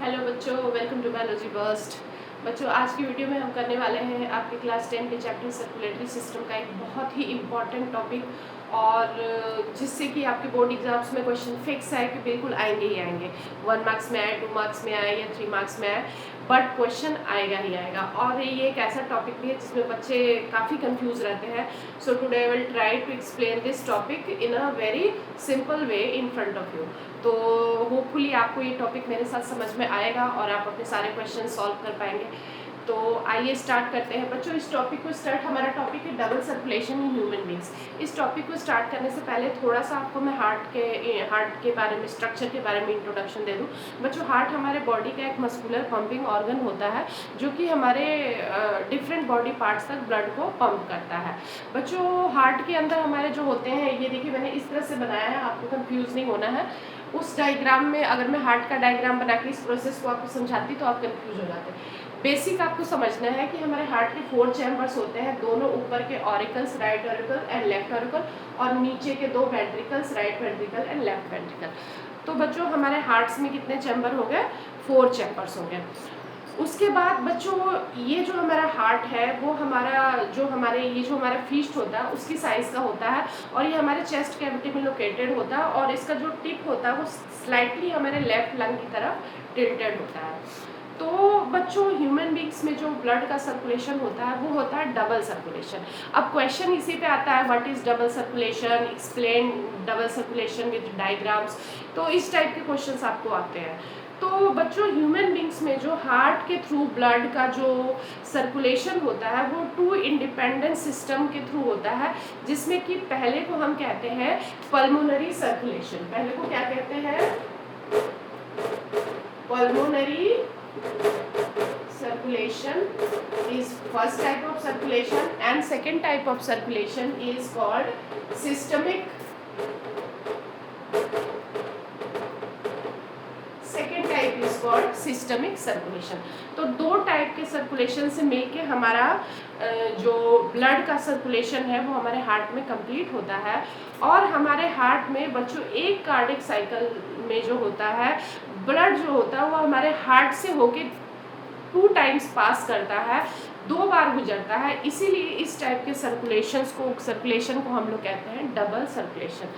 Hello बच्चों, welcome to biology burst. बच्चों, आज की वीडियो में हम करने वाले हैं आपके क्लास 10 के चैप्टर सर्कुलेटरी सिस्टम का एक बहुत ही इम्पॉर्टेंट टॉपिक, और जिससे कि आपके बोर्ड एग्जाम्स में क्वेश्चन फिक्स है कि बिल्कुल आएंगे ही आएंगे। 1 मार्क्स में आए, 2 मार्क्स में आए या 3 मार्क्स में आए, बट क्वेश्चन आएगा ही आएगा। और ये एक ऐसा टॉपिक भी है जिसमें बच्चे काफ़ी कंफ्यूज रहते हैं। So today I will try to explain this topic in a very simple way in front of you. तो होपफुली आपको ये टॉपिक मेरे साथ समझ में आएगा और आप अपने सारे क्वेश्चन सॉल्व कर पाएंगे। तो आइए स्टार्ट करते हैं बच्चों। इस टॉपिक को हमारा टॉपिक है double circulation in human beings. इस टॉपिक को स्टार्ट करने से पहले थोड़ा सा आपको मैं हार्ट के बारे में, स्ट्रक्चर के बारे में इंट्रोडक्शन दे दूं। बच्चों, हार्ट हमारे बॉडी का एक मस्कुलर पंपिंग ऑर्गन होता है जो कि हमारे डिफरेंट बॉडी पार्ट्स तक ब्लड को पंप करता है। बच्चों, हार्ट के अंदर हमारे जो होते हैं, ये देखिए मैंने इस तरह से बनाया है, आपको कंफ्यूज नहीं होना है। उस डायग्राम में अगर मैं हार्ट का डायग्राम बना के इस प्रोसेस को आपको समझाती तो आप कंफ्यूज हो जाते। बेसिक आपको समझना है कि हमारे हार्ट के 4 चैम्बर्स होते हैं, दोनों ऊपर के auricles, right auricle and left auricle, और नीचे के 2 ventricles, right ventricle and left ventricle. तो बच्चों, हमारे हार्ट्स में कितने चैम्बर हो गए? 4 चैम्बर्स हो गए। उसके बाद बच्चों, ये जो हमारा हार्ट है वो ये जो हमारा फीस्ट होता है उसकी साइज़ का होता है, और ये हमारे चेस्ट कैविटी में लोकेटेड होता है, और इसका जो टिप होता है वो स्लाइटली हमारे लेफ्ट लंग की तरफ टिल्टेड होता है। तो बच्चों, ह्यूमन बींग्स में जो ब्लड का सर्कुलेशन होता है वो होता है डबल सर्कुलेशन। अब क्वेश्चन इसी पे आता है, what is double circulation, explain double circulation with diagrams. तो इस टाइप के क्वेश्चंस आपको आते हैं। तो बच्चों, ह्यूमन बींग्स में जो हार्ट के थ्रू ब्लड का जो सर्कुलेशन होता है वो 2 इंडिपेंडेंट सिस्टम के थ्रू होता है, जिसमें कि पहले को हम कहते हैं पल्मोनरी सर्कुलेशन। पहले को क्या कहते हैं? Pulmonary circulation is first type of circulation, and second type of circulation is called systemic circulation. तो 2 टाइप के सर्कुलेशन से मिलके हमारा जो ब्लड का सर्कुलेशन है वो हमारे हार्ट में कंप्लीट होता है। और हमारे हार्ट में बच्चों एक कार्डिक साइकिल में जो होता है, ब्लड जो होता है वो हमारे हार्ट से होके 2 टाइम्स पास करता है, 2 बार गुजरता है। इसीलिए इस टाइप के सर्कुलेशन को हम लोग कहते हैं double circulation.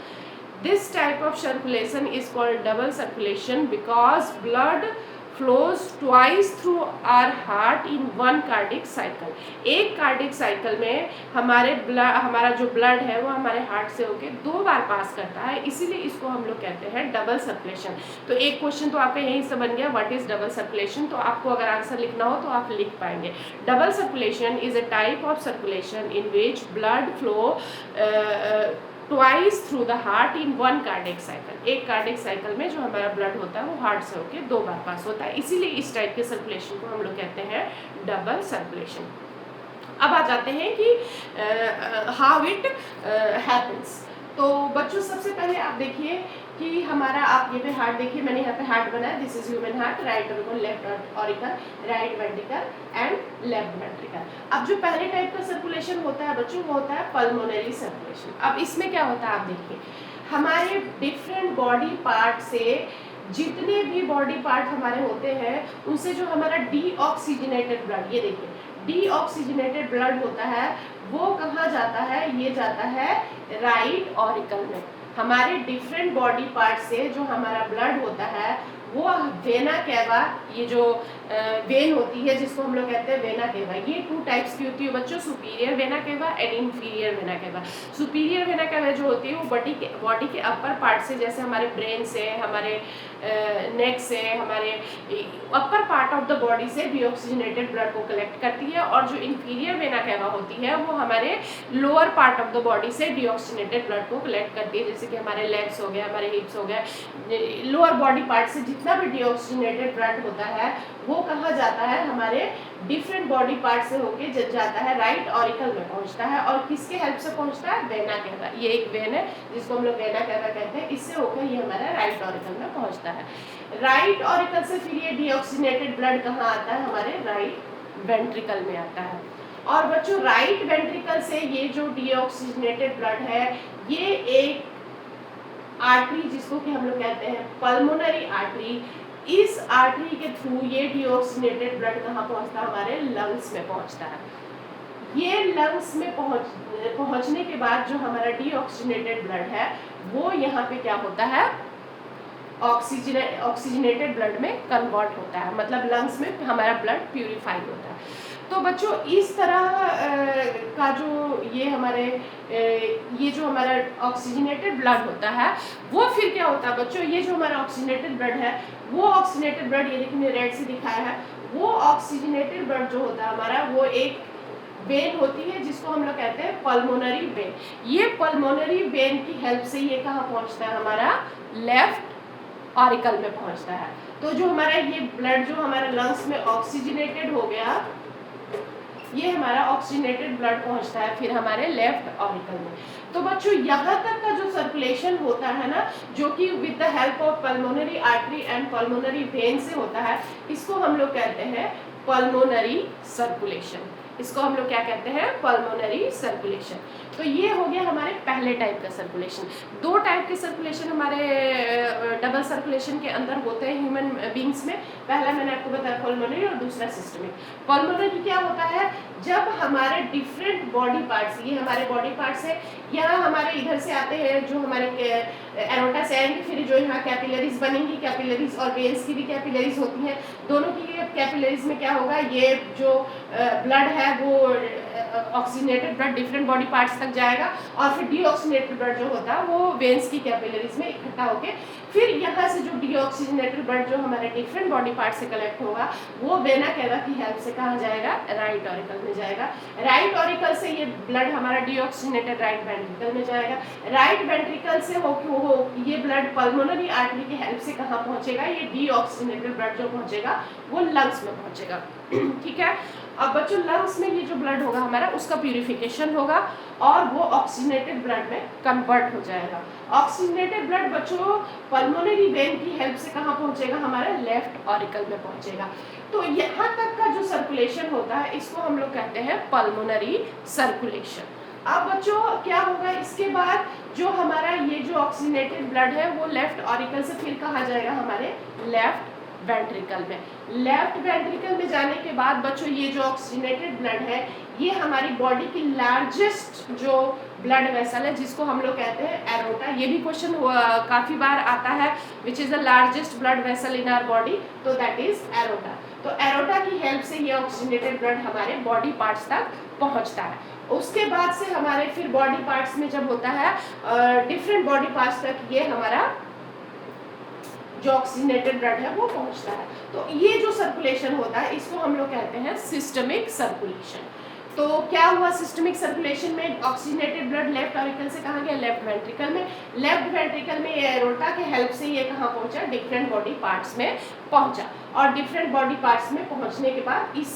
This type of circulation is called double circulation because blood flows twice through our heart in one cardiac cycle। एक कार्डिक साइकिल में हमारा जो ब्लड है वो हमारे हार्ट से होके 2 बार पास करता है, इसीलिए इसको हम लोग कहते हैं डबल सर्कुलेशन। तो एक क्वेश्चन तो आपका यहीं से बन गया, व्हाट इज डबल सर्कुलेशन। तो आपको अगर आंसर लिखना हो तो आप लिख पाएंगे। Double circulation is a type of circulation in which blood flow twice through the heart in one cardiac cycle. एक कार्डिक साइकिल में जो हमारा ब्लड होता है वो हार्ट से होके 2 बार पास होता है, इसीलिए इस टाइप के सर्कुलेशन को हम लोग कहते हैं डबल सर्कुलेशन। अब आ जाते हैं कि हाउ इट हैपन्स। तो बच्चों, सबसे पहले आप देखिए कि हमारा, आप ये पे हार्ट देखिए, मैंने यहाँ पे हार्ट बनाया, this is human heart, right auricle, left auricle, right ventricle and left ventricle. अब जो पहले टाइप का सर्कुलेशन होता है बच्चों वो होता है पल्मोनरी सर्कुलेशन। अब इसमें क्या होता है आप देखिए, हमारे डिफरेंट बॉडी पार्ट से जितने भी बॉडी पार्ट हमारे होते हैं उनसे जो हमारा डीऑक्सीजनेटेड ब्लड, ये देखिए डीऑक्सीजनेटेड ब्लड होता है, वो कहाँ जाता है? ये जाता है राइट ऑरिकल में। हमारे डिफरेंट बॉडी पार्ट से जो हमारा ब्लड होता है वो वेना कैवा, ये जो वेन होती है जिसको हम लोग कहते हैं वेना कैवा, ये 2 टाइप्स की होती है बच्चों, superior vena cava and inferior vena cava. Superior vena cava जो होती है वो बॉडी के अपर पार्ट से, जैसे हमारे ब्रेन से, हमारे नेक से, हमारे upper part of the body से डीऑक्सीजनेटेड ब्लड को कलेक्ट करती है, और जो इंफीरियर वेना कैवा होती है वो हमारे lower part of the body से डीऑक्सीजनेटेड ब्लड को कलेक्ट करती है, जैसे कि हमारे लेग्स हो गए, हमारे हिप्स हो गए, लोअर बॉडी पार्ट से जितना भी डीऑक्सीजनेटेड ब्लड होता है वो कहाँ जाता है? हमारे डिफरेंट बॉडी पार्ट से होके जाता है राइट ऑरिकल में पहुंचता है, और किसके हेल्प से पहुंचता है? Vena cava. ये एक वेन है जिसको हम लोग वेना कैवा कहते हैं, इससे होकर ये हमारा राइट ऑरिकल में पहुंचता है। राइट ऑरिकल से फिर ये डीऑक्सीजनेटेड ब्लड कहाँ आता है? हमारे राइट वेंट्रिकल में आता है। और बच्चों, राइट वेंट्रिकल से ये जो डीऑक्सीजनेटेड ब्लड है, ये एक आर्टरी जिसको कि हम लोग कहते हैं पल्मोनरी आर्टरी, इस आर्टरी के थ्रू ये डीऑक्सीजनेटेड ब्लड कहाँ पहुँचता है, हमारे लंग्स में पहुँचता है। ये लंग्स में पहुँचने के बाद जो हमारा डीऑक्सीजनेटेड ब्लड है वो यहाँ पे क्या होता है, ऑक्सीजनेटेड ब्लड में कन्वर्ट होता है, मतलब लंग्स में हमारा ब्लड प्यूरिफाई होता है। तो बच्चों इस तरह का जो ये हमारा ऑक्सीजनेटेड ब्लड होता है वो फिर क्या होता है बच्चों, ये जो हमारा ऑक्सीजनेटेड ब्लड है वो ऑक्सीजनेटेड ब्लड, ये देखिए रेड से दिखाया है, वो ऑक्सीजनेटेड ब्लड जो होता है हमारा वो एक वेन होती है जिसको हम लोग कहते हैं पल्मोनरी वेन। ये पल्मोनरी वेन की हेल्प से ये कहाँ पहुँचता है, हमारा लेफ्ट ऑरिकल में पहुँचता है। तो जो हमारा ये ब्लड जो हमारे लंग्स में ऑक्सीजनेटेड हो गया, ये हमारा ऑक्सीजनेटेड ब्लड पहुंचता है फिर हमारे लेफ्ट ऑरिकल में। तो बच्चों यहाँ तक का जो सर्कुलेशन होता है ना, जो कि with the help of pulmonary artery and pulmonary vein से होता है, इसको हम लोग कहते हैं पल्मोनरी सर्कुलेशन। इसको हम लोग क्या कहते हैं, पल्मोनरी सर्कुलेशन। तो ये हो गया हमारे पहले टाइप का सर्कुलेशन। दो टाइप के सर्कुलेशन हमारे डबल सर्कुलेशन के अंदर होते हैं ह्यूमन बींग्स में। पहला मैंने आपको बताया पल्मोनरी और दूसरा सिस्टमिक। पल्मोनरी क्या होता है, जब हमारे डिफरेंट बॉडी पार्ट्स, ये हमारे बॉडी पार्ट्स है, यहाँ हमारे इधर से आते हैं जो हमारे एरोटा से आएंगे, फिर जो यहाँ कैपिलरीज बनेंगी, कैपिलरीज और वेन्स की भी कैपिलरीज होती हैं। दोनों की कैपिलरीज में क्या होगा, ये जो ब्लड है वो oxygenated blood different body parts तक जाएगा और फिर डीऑक्सीजनेटेड ब्लड जो होता है वो वेन्स की कैपिलरीज में इकट्ठा होके फिर यहाँ से जो डीऑक्सीजनेटेड ब्लड जो हमारे डिफरेंट बॉडी पार्ट से कलेक्ट होगा वो वेना कैवा की हेल्प से कहाँ जाएगा, राइट ऑरिकल में जाएगा। राइट ऑरिकल से ये ब्लड हमारा डीऑक्सीजनेटेड राइट वेंट्रिकल में जाएगा। राइट वेंट्रिकल से हो ये ब्लड पल्मोनरी आर्टरी की हेल्प से कहाँ पहुँचेगा, ये डीऑक्सीजनेटेड ब्लड जो पहुँचेगा वो लंग्स में पहुँचेगा। ठीक है। अब बच्चों लंग्स में ये जो ब्लड होगा हमारा उसका प्यूरिफिकेशन होगा और वो ऑक्सीजनेटेड ब्लड में कन्वर्ट हो जाएगा। ऑक्सीजनेटेड ब्लड बच्चों पल्मोनरी वेन की हेल्प से कहाँ पहुँचेगा, हमारे लेफ्ट ऑरिकल में पहुँचेगा। तो यहाँ तक का जो सर्कुलेशन होता है इसको हम लोग कहते हैं पल्मोनरी सर्कुलेशन। अब बच्चों क्या होगा, इसके बाद जो हमारा ये जो ऑक्सीजनेटेड ब्लड है वो लेफ्ट ऑरिकल से फिर कहाँ जाएगा, हमारे लेफ्ट वेंट्रिकल में। लेफ्ट वेंट्रिकल में जाने के बाद बच्चों ये जो ऑक्सीजनेटेड ब्लड है ये हमारी बॉडी की लार्जेस्ट जो ब्लड वेसल है जिसको हम लोग कहते हैं एरोटा। ये भी क्वेश्चन काफ़ी बार आता है, which is the largest blood vessel in our body, तो दैट इज एरोटा। तो एरोटा की हेल्प से ये ऑक्सीजनेटेड ब्लड हमारे बॉडी पार्ट्स तक पहुंचता है। उसके बाद से हमारे फिर बॉडी पार्ट्स में जब होता है डिफरेंट बॉडी पार्ट्स तक ये हमारा जो ऑक्सीजनेटेड ब्लड है वो पहुंचता है। तो ये जो सर्कुलेशन होता है इसको हम लोग कहते हैं सिस्टमिक सर्कुलेशन। तो क्या हुआ सिस्टमिक सर्कुलेशन में, ऑक्सीजनेटेड ब्लड लेफ्ट ऑरिकल से कहाँ गया, लेफ्ट वेंट्रिकल में। लेफ्ट वेंट्रिकल में ये एरोटा के हेल्प से ये कहाँ पहुंचा, डिफरेंट बॉडी पार्ट्स में पहुंचा। और डिफरेंट बॉडी पार्ट्स में पहुंचने के बाद इस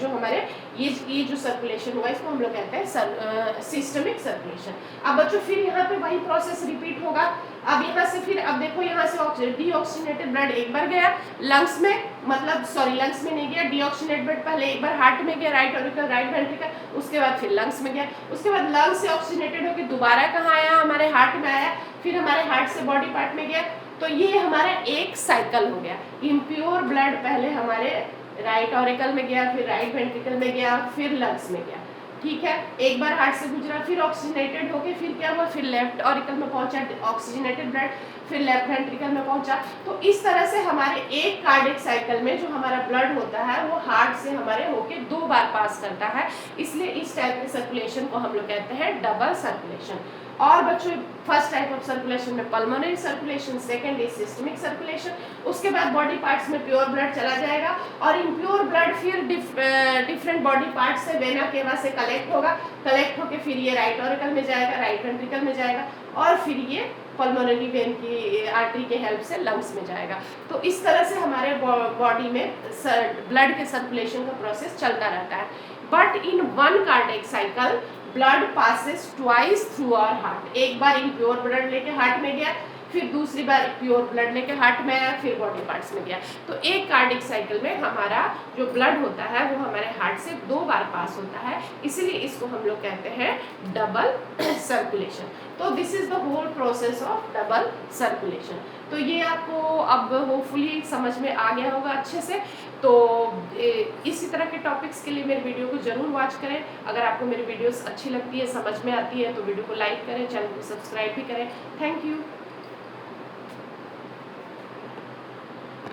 जो हमारे ये जो सर्कुलेशन हुआ इसको हम लोग कहते हैं सिस्टमिक सर्कुलेशन। अब बच्चों फिर यहाँ पे वही प्रोसेस रिपीट होगा। अब यहाँ से फिर अब देखो यहाँ से डीऑक्सीजनेटेड ब्लड एक बार गया लंग्स में, मतलब सॉरी लंग्स में नहीं गया, डीऑक्सीजनेटेड ब्लड पहले एक बार हार्ट में गया, राइट ऑरिकल राइट वेंट्रिकल, उसके बाद फिर लंग्स में गया, उसके बाद लंग्स से ऑक्सीजनेटेड होकर दोबारा कहाँ आया, हमारे हार्ट में आया, फिर हमारे हार्ट से बॉडी पार्ट में गया। तो ये हमारा एक साइकिल हो गया। इम्प्योर ब्लड पहले हमारे राइट ऑरिकल में गया, फिर राइट वेंट्रिकल में गया, फिर लंग्स में गया। ठीक है, एक बार हार्ट से गुजरा, फिर ऑक्सीजनेटेड होके फिर क्या हुआ, फिर लेफ्ट ऑरिकल में पहुंचा ऑक्सीजनेटेड ब्लड, फिर लेफ्ट वेंट्रिकल में पहुंचा। तो इस तरह से हमारे एक कार्डियक साइकिल में जो हमारा ब्लड होता है वो हार्ट से हमारे होके 2 बार पास करता है, इसलिए इस टाइप के सर्कुलेशन को हम लोग कहते हैं डबल सर्कुलेशन। और बच्चों फर्स्ट टाइप ऑफ सर्कुलेशन में pulmonary circulation, second is systemic circulation. उसके बाद बॉडी पार्ट्स में प्योर ब्लड चला जाएगा और इम्प्योर ब्लड फिर डिफरेंट बॉडी पार्ट्स से वेना केवा से कलेक्ट होगा, कलेक्ट होके फिर ये राइट ऑरिकल में जाएगा, राइट वेंट्रिकल में जाएगा और फिर ये पल्मोनरी वेन की आर्टरी के हेल्प से लंग्स में जाएगा। तो इस तरह से हमारे बॉडी में ब्लड के सर्कुलेशन का प्रोसेस चलता रहता है। But in one cardiac cycle blood passes twice through our heart. एक बार इम्प्योर ब्लड लेके हार्ट में गया, फिर दूसरी बार प्योर ब्लड लेके हार्ट में आया, फिर बॉडी पार्ट्स में गया। तो एक कार्डिक साइकिल में हमारा जो ब्लड होता है वो हमारे हार्ट से 2 बार पास होता है, इसलिए इसको हम लोग कहते हैं डबल सर्कुलेशन। तो this is the whole process of double circulation. तो ये आपको अब होपफुली समझ में आ गया होगा अच्छे से। तो इसी तरह के टॉपिक्स के लिए मेरे वीडियो को जरूर वॉच करें। अगर आपको मेरी वीडियोस अच्छी लगती है, समझ में आती है, तो वीडियो को लाइक करें, चैनल को सब्सक्राइब भी करें। Thank you.